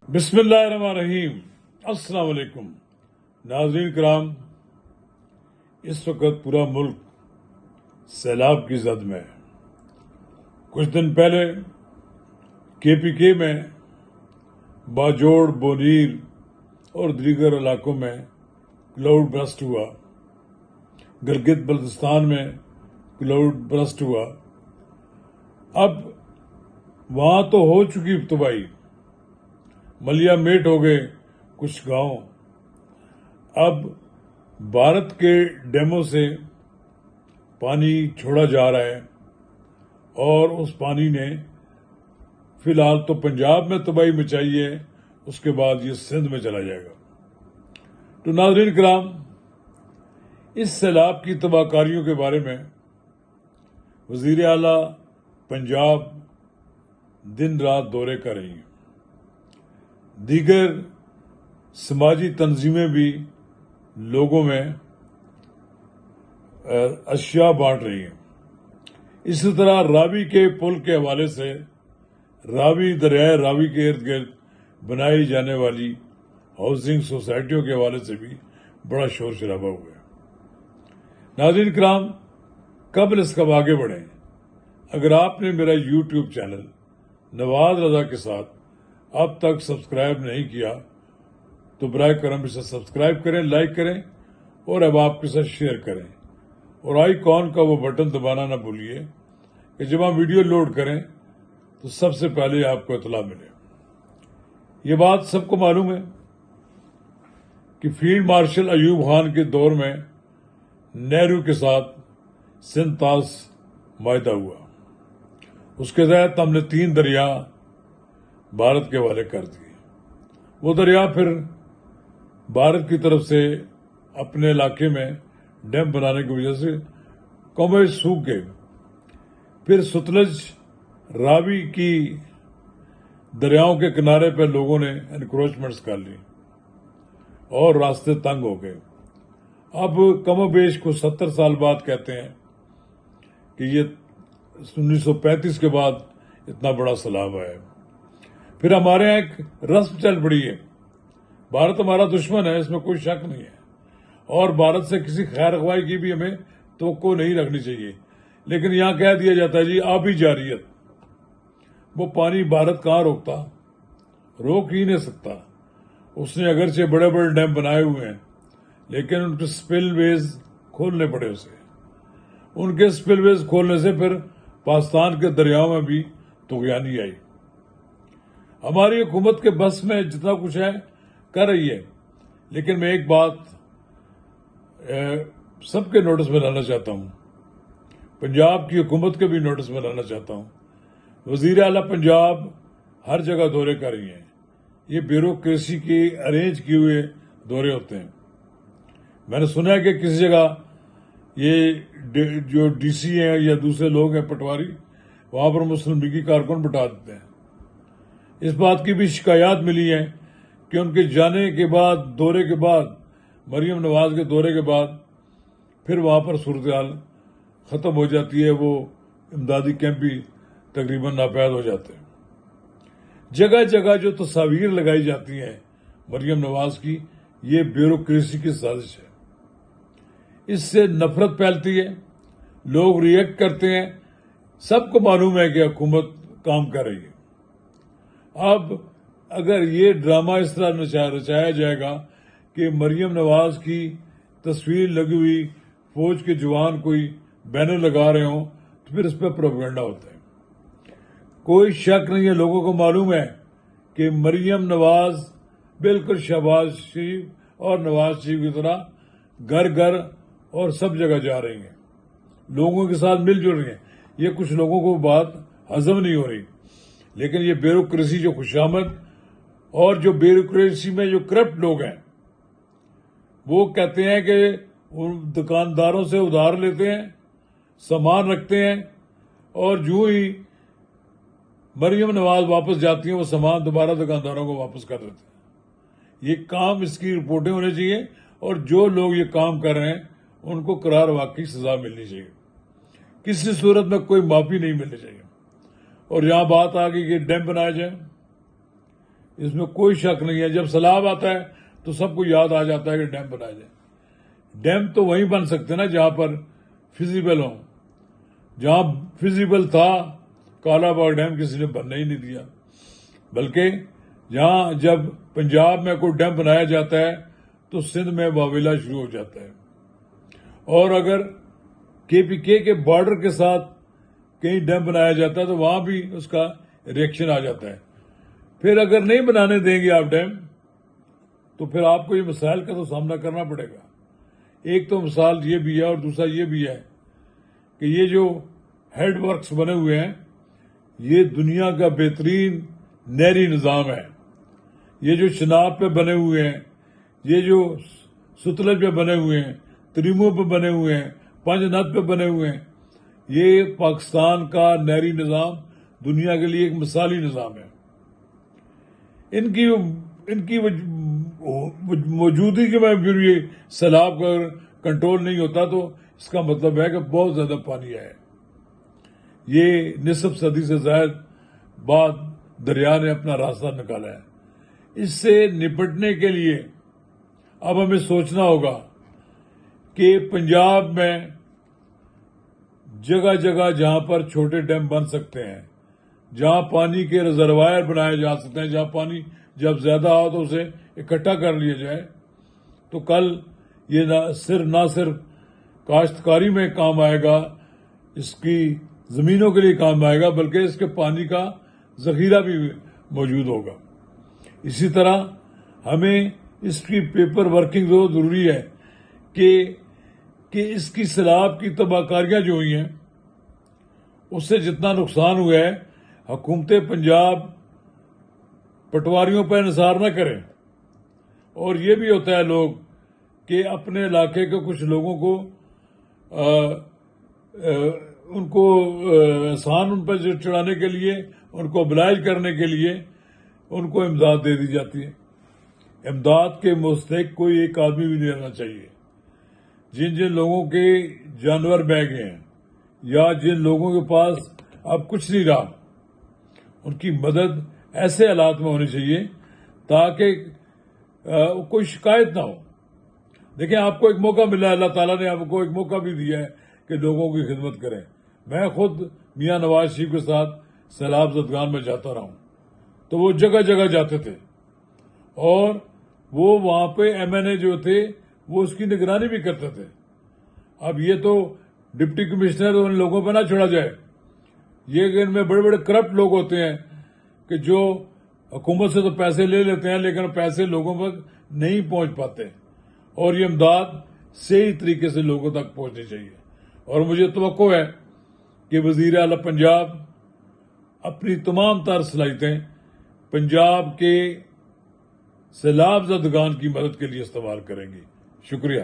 بسم اللہ الرحمن الرحیم۔ السلام علیکم ناظرین کرام، اس وقت پورا ملک سیلاب کی زد میں ہے۔ کچھ دن پہلے KPK میں باجوڑ، بونیر اور دیگر علاقوں میں کلاؤڈ برسٹ ہوا، گلگت بلتستان میں کلاؤڈ برسٹ ہوا۔ اب وہاں تو ہو چکی تباہی، ملیا میٹ ہو گئے کچھ گاؤں۔ اب بھارت کے ڈیموں سے پانی چھوڑا جا رہا ہے اور اس پانی نے فی الحال تو پنجاب میں تباہی مچائی ہے، اس کے بعد یہ سندھ میں چلا جائے گا۔ تو ناظرین کرام، اس سیلاب کی تباہ کاریوں کے بارے میں وزیر اعلیٰ پنجاب دن رات دورے کر رہی ہیں، دیگر سماجی تنظیمیں بھی لوگوں میں اشیاء بانٹ رہی ہیں۔ اسی طرح راوی کے پل کے حوالے سے راوی، دریائے راوی کے ارد گرد بنائی جانے والی ہاؤسنگ سوسائٹیوں کے حوالے سے بھی بڑا شور شرابہ ہوا ہے۔ ناظرین کرام، قبل اس کا آگے بڑھیں، اگر آپ نے میرا YouTube چینل نواز رضا کے ساتھ اب تک سبسکرائب نہیں کیا تو برائے کرم اسے سبسکرائب کریں، لائک کریں اور اب آپ کے ساتھ شیئر کریں، اور آئیکن کا وہ بٹن دبانا نہ بھولیے کہ جب ہم ویڈیو لوڈ کریں تو سب سے پہلے آپ کو اطلاع ملے۔ یہ بات سب کو معلوم ہے کہ فیلڈ مارشل ایوب خان کے دور میں نہرو کے ساتھ سندھ طاس معاہدہ ہوا، اس کے تحت ہم نے 3 دریا بھارت کے حوالے کر دیے۔ وہ دریا پھر بھارت کی طرف سے اپنے علاقے میں ڈیم بنانے کی وجہ سے قومیں سوکھ گئے۔ پھر ستلج، راوی کی دریاؤں کے کنارے پہ لوگوں نے انکروچمنٹس کر لی اور راستے تنگ ہو گئے۔ اب کم و بیش کو 70 سال بعد کہتے ہیں کہ یہ 1935 کے بعد اتنا بڑا سیلاب آیا۔ پھر ہمارے یہاں ایک رسم چل پڑی ہے، بھارت ہمارا دشمن ہے، اس میں کوئی شک نہیں ہے، اور بھارت سے کسی خیر خواہی کی بھی ہمیں توقع نہیں رکھنی چاہیے، لیکن یہاں کہہ دیا جاتا ہے جی آبی جاریت۔ وہ پانی بھارت کہاں روکتا؟ روک ہی نہیں سکتا۔ اس نے اگرچہ بڑے بڑے ڈیم بنائے ہوئے ہیں، لیکن ان کے سپل ویز کھولنے پڑے اسے۔ ان کے سپل ویز کھولنے سے پھر پاکستان کے دریاؤں میں بھی طغیانی آئی۔ ہماری حکومت کے بس میں جتنا کچھ ہے کر رہی ہے، لیکن میں ایک بات سب کے نوٹس میں لانا چاہتا ہوں، پنجاب کی حکومت کے بھی نوٹس میں لانا چاہتا ہوں۔ وزیر اعلیٰ پنجاب ہر جگہ دورے کر رہی ہیں، یہ بیوروکریسی کے ارینج کیے ہوئے دورے ہوتے ہیں۔ میں نے سنا ہے کہ کسی جگہ یہ جو DC ہیں یا دوسرے لوگ ہیں پٹواری، وہاں پر مسلم لیگی کارکن بٹھا دیتے ہیں۔ اس بات کی بھی شکایات ملی ہیں کہ ان کے جانے کے بعد، دورے کے بعد، مریم نواز کے دورے کے بعد پھر وہاں پر صورتحال ختم ہو جاتی ہے، وہ امدادی کیمپ بھی تقریباً ناپید ہو جاتے ہیں۔ جگہ جگہ جو تصاویر لگائی جاتی ہیں مریم نواز کی، یہ بیوروکریسی کی سازش ہے۔ اس سے نفرت پھیلتی ہے، لوگ ریئیکٹ کرتے ہیں، سب کو معلوم ہے کہ حکومت کام کر رہی ہے۔ اب اگر یہ ڈرامہ اس طرح رچایا جائے گا کہ مریم نواز کی تصویر لگی ہوئی فوج کے جوان کوئی بینر لگا رہے ہوں تو پھر اس پہ پروپیگنڈا ہوتا ہے۔ کوئی شک نہیں ہے، لوگوں کو معلوم ہے کہ مریم نواز بالکل شہباز شریف اور نواز شریف کی طرح گھر گھر اور سب جگہ جا رہی ہیں، لوگوں کے ساتھ مل جل رہی ہیں۔ یہ کچھ لوگوں کو بات ہضم نہیں ہو رہی، لیکن یہ بیوروکریسی جو خوشامد اور جو بیوروکریسی میں جو کرپٹ لوگ ہیں، وہ کہتے ہیں کہ ان دکانداروں سے ادھار لیتے ہیں، سامان رکھتے ہیں، اور جو ہی مریم نواز واپس جاتی ہیں وہ سامان دوبارہ دکانداروں کو واپس کر دیتے ہیں۔ یہ کام، اس کی رپورٹیں ہونی چاہیے، اور جو لوگ یہ کام کر رہے ہیں ان کو قرار واقعی سزا ملنی چاہیے، کسی صورت میں کوئی معافی نہیں ملنی چاہیے۔ اور یہاں بات آ گئی کہ ڈیم بنایا جائے، اس میں کوئی شک نہیں ہے. جب سیلاب آتا ہے تو سب کو یاد آ جاتا ہے کہ ڈیم بنائے جائیں. ڈیم تو وہیں بن سکتے نا جہاں پر فیزیبل ہوں. جہاں فیزیبل تھا کالا باغ ڈیم کسی نے بننے ہی نہیں دیا. بلکہ جہاں جب پنجاب میں کوئی ڈیم بنایا جاتا ہے تو سندھ میں واویلا شروع ہو جاتا ہے. اور اگر KPK کے بارڈر کے ساتھ کہیں ڈیم بنایا جاتا ہے تو وہاں بھی اس کا ریئیکشن آ جاتا ہے. پھر اگر نہیں بنانے دیں گے آپ ڈیم تو پھر آپ کو یہ مسائل کا تو سامنا کرنا پڑے گا. ایک تو مثال یہ بھی ہے اور دوسرا یہ بھی ہے کہ یہ جو ہیڈ ورکس بنے ہوئے ہیں یہ دنیا کا بہترین نہری نظام ہے. یہ جو چناب پہ بنے ہوئے ہیں، یہ جو ستلج پہ بنے ہوئے ہیں، تریمو پہ بنے ہوئے ہیں، پنج نت پہ بنے ہوئے ہیں، یہ پاکستان کا نہری نظام دنیا کے لیے ایک مثالی نظام ہے. ان کی موجودگی میں پھر یہ سیلاب کا کنٹرول نہیں ہوتا تو اس کا مطلب ہے کہ بہت زیادہ پانی ہے. یہ نصف صدی سے زائد بعد دریا نے اپنا راستہ نکالا ہے. اس سے نپٹنے کے لیے اب ہمیں سوچنا ہوگا کہ پنجاب میں جگہ جگہ جہاں پر چھوٹے ڈیم بن سکتے ہیں، جہاں پانی کے ریزروائر بنائے جا سکتے ہیں، جہاں پانی جب زیادہ ہو تو اسے اکٹھا کر لیا جائے، تو کل یہ نہ صرف کاشتکاری میں کام آئے گا، اس کی زمینوں کے لیے کام آئے گا، بلکہ اس کے پانی کا ذخیرہ بھی موجود ہوگا. اسی طرح ہمیں اس کی پیپر ورکنگ ضروری ہے کہ اس کی سیلاب کی تباہ کاریاں جو ہوئی ہیں اس سے جتنا نقصان ہوا ہے حکومت پنجاب پٹواریوں پر انحصار نہ کریں. اور یہ بھی ہوتا ہے لوگ کہ اپنے علاقے کے کچھ لوگوں کو احسان ان پر چڑھانے کے لیے، ان کو ابلائج کرنے کے لیے ان کو امداد دے دی جاتی ہے. امداد کے مستحق کوئی ایک آدمی بھی نہیں رہنا چاہیے. جن لوگوں کے جانور بہ گئے ہیں یا جن لوگوں کے پاس اب کچھ نہیں رہا، ان کی مدد ایسے حالات میں ہونی چاہیے تاکہ کوئی شکایت نہ ہو. دیکھیں، آپ کو ایک موقع ملا ہے، اللہ تعالیٰ نے آپ کو ایک موقع بھی دیا ہے کہ لوگوں کی خدمت کریں. میں خود میاں نواز شریف کے ساتھ سیلاب زدگان میں جاتا رہا ہوں تو وہ جگہ جگہ جاتے تھے اور وہ وہاں پہ MNA جو تھے وہ اس کی نگرانی بھی کرتے تھے. اب یہ تو ڈپٹی کمشنر ان لوگوں پہ نہ چھوڑا جائے. یہ کہ ان میں بڑے بڑے کرپٹ لوگ ہوتے ہیں کہ جو حکومت سے تو پیسے لے لیتے ہیں لیکن پیسے لوگوں تک نہیں پہنچ پاتے، اور یہ امداد صحیح طریقے سے لوگوں تک پہنچنی چاہیے. اور مجھے توقع ہے کہ وزیر اعلی پنجاب اپنی تمام تر صلاحیتیں پنجاب کے سیلاب زدگان کی مدد کے لیے استعمال کریں گی. شکریہ.